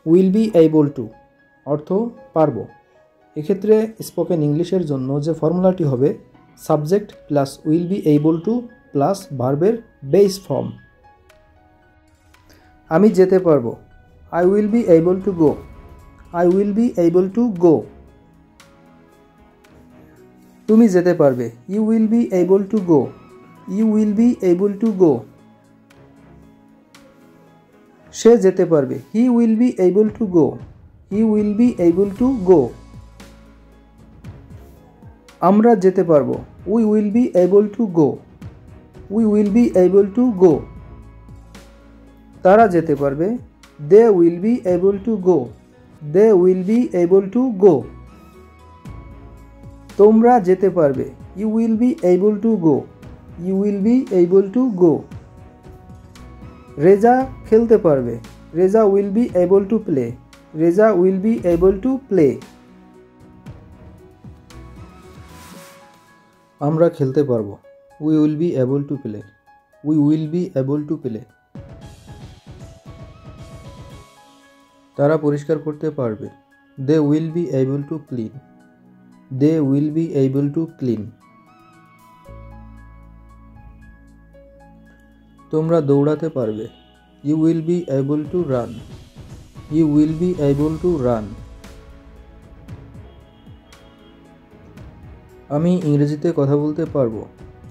Will be able two অর্থ পারবো। এক্ষেত্রে স্পোকেন ইংলিশের জন্য যে ফর্মুলাটি হবে subject plus will be able to plus ভার্বের বেস ফর্ম। আমি যেতে পারবো, I will be able to go. I will be able to go. তুমি যেতে পারবে, you will be able to go. You will be able to go. সে যেতে পারবে, he will be able to go. He will be able to go. আমরা যেতে পারবো, we will be able to go. We will be able to go. তারা যেতে পারবে, they will be able to go. They will be able to go. তোমরা যেতে পারবে, you will be able to go. You will be able to go. Reza খেলতে পারবে, Reza will be able to play. Reza will be able to play. আমরা খেলতে পারবো, we will be able to play. We will be able to play. তারা পরিষ্কার করতে পারবে, they will be able to clean. They will be able to clean. তোমরা দৌড়াতে পারবে, you will be able to run. You will be able to run. আমি ইংরেজিতে কথা বলতে পারবো,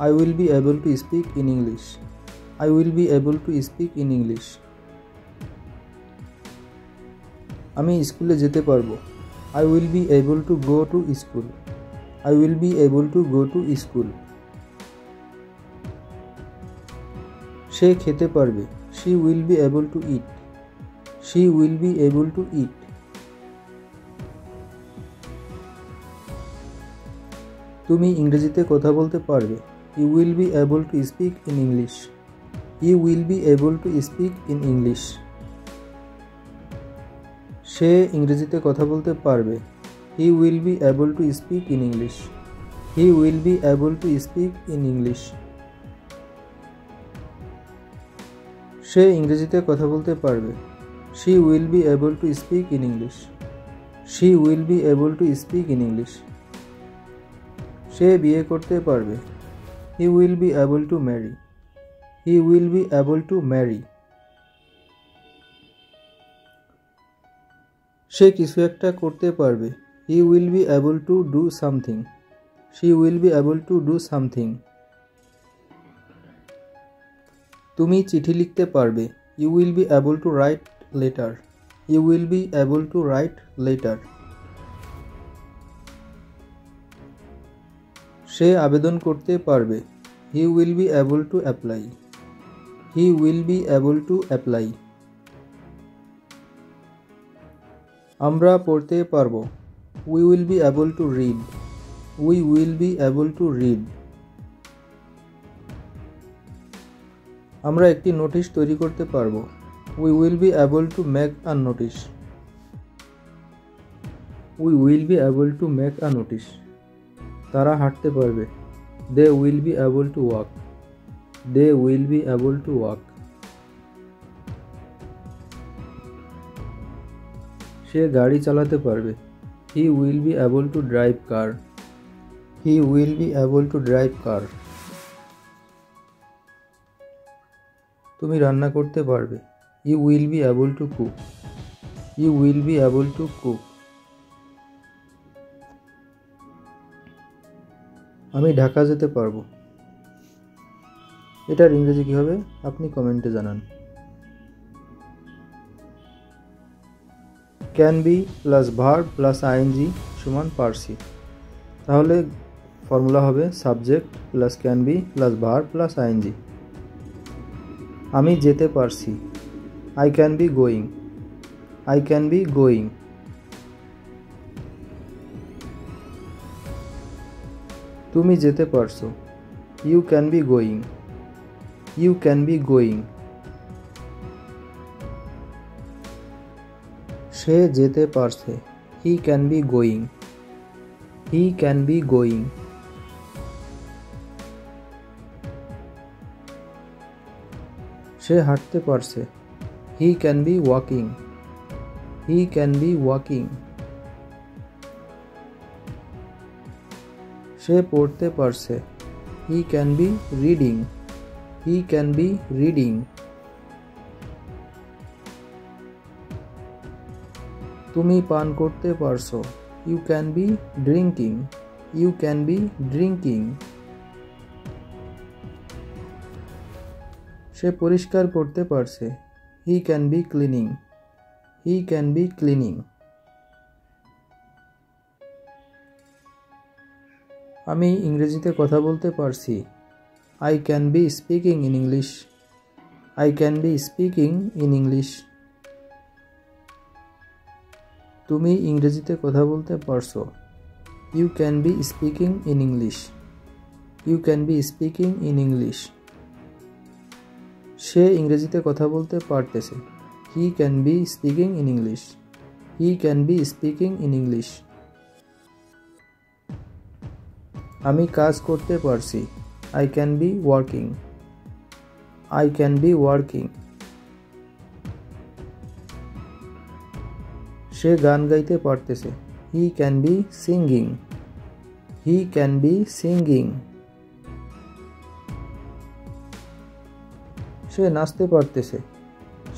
I will be able to speak in English. I will be able to speak in English. আমি স্কুলে যেতে পারবো, I will be able to go to school. I will be able to go to school. সে খেতে পারবে, she will be able to eat. She will be able to eat. তুমি ইংরেজিতে কথা বলতে পারবে, you will be able to speak in English. You will be able to speak in English. সে ইংরেজিতে কথা বলতে পারবে, he will be able to speak in English. He will be able to speak in English. সে ইংরেজিতে কথা বলতে পারবে, she will be able to speak in English. She will be able to speak in English. সে বিয়ে করতে পারবে, he will be able to marry. He will be able to marry. সে কিছু একটা করতে পারবে, he will be able to do something. She will be able to do something. তুমি চিঠি লিখতে পারবে, you will be able to write letter. You will be able to write letter. সে আবেদন করতে পারবে, he will be able to apply. He will be able to apply. আমরা পড়তে পারবো, we will be able to read. We will be able to read. আমরা একটি নোটিশ তৈরি করতে পারবো, we will be able to make a notice. We will be able to make a notice. তারা হাঁটতে পারবে, they will be able to walk. They will be able to walk. সে গাড়ি চালাতে পারবে, he will be able to drive car. He will be able to drive car. তুমি রান্না করতে পারবে, you will be able to cook. You will be able to cook. আমি ঢাকা যেতে পারবো। এটার ইংরেজি কী হবে আপনি কমেন্টে জানান। Can be plus verb plus ING সমান পারসি। তাহলে ফর্মুলা হবে subject plus can be plus verb plus ING. আমি যেতে পারছি, I can be going. I can be going. তুমি যেতে পারছো, you can be going. You can be going. সে যেতে পারছে, he can be going. He can be going. সে হাঁটতে পারছে, he can be walking. He can be walking. সে পড়তে পারছে. He can be reading. He can be reading. তুমি পান করতে পারছো. You can be drinking. You can be drinking. সে পরিষ্কার করতে পারছে. He can be cleaning. He can be cleaning. আমি ইংরেজিতে কথা বলতে পারছি. I can be speaking in English. I can be speaking in English. তুমি ইংরেজিতে কথা বলতে পারছো. You can be speaking in English. You can be speaking in English. সে ইংরেজিতে কথা বলতে পারতেছে. He can be speaking in English. He can be speaking in English. আমি কাজ করতে পারছি. I can be working. I can be working. সে গান গাইতে পারতেছে. He can be singing. He can be singing. সে নাচতে পারতেছে.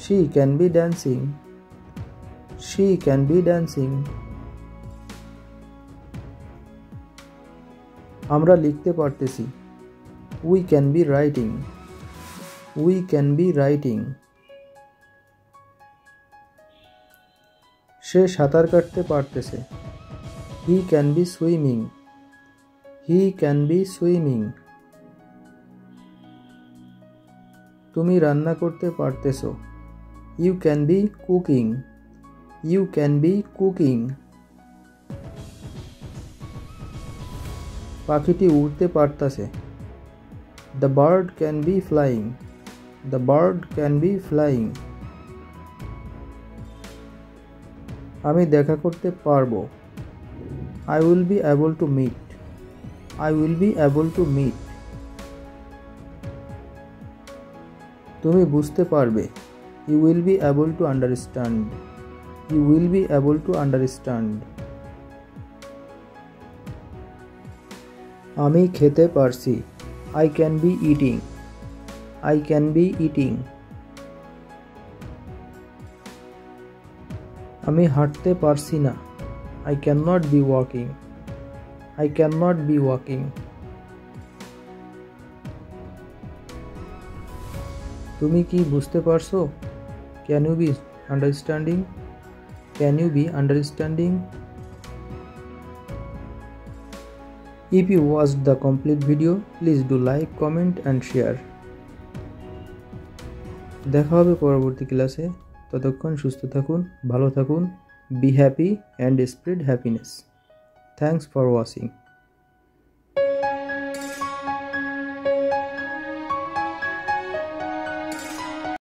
She can be dancing. She can be dancing. আমরা লিখতে পারতেছি. We can be writing. We can be writing. সে সাঁতার কাটতে পারতেছে. He can be swimming. He can be swimming. তুমি রান্না করতে পারতেছো. You can be cooking. You can be cooking. পাখিটি উড়তে পারতাছে. The bird can be flying. The bird can be flying. আমি দেখা করতে পারবো. I will be able to meet. I will be able to meet. তুমি বুঝতে পারবে. You will be able to understand. You will be able to understand. আমি খেতে পারছি. I can be eating. I can be eating. আমি হাঁটতে পারছি না. I cannot be walking. I cannot be walking. তুমি কি বুঝতে পারছো? Can you be understanding? Can you be understanding? If you watched the complete video, please do like, comment and share. দেখা হবে পরবর্তী ক্লাসে. ততক্ষণ সুস্থ থাকুন, ভালো থাকুন. Be happy and spread happiness. Thanks for watching.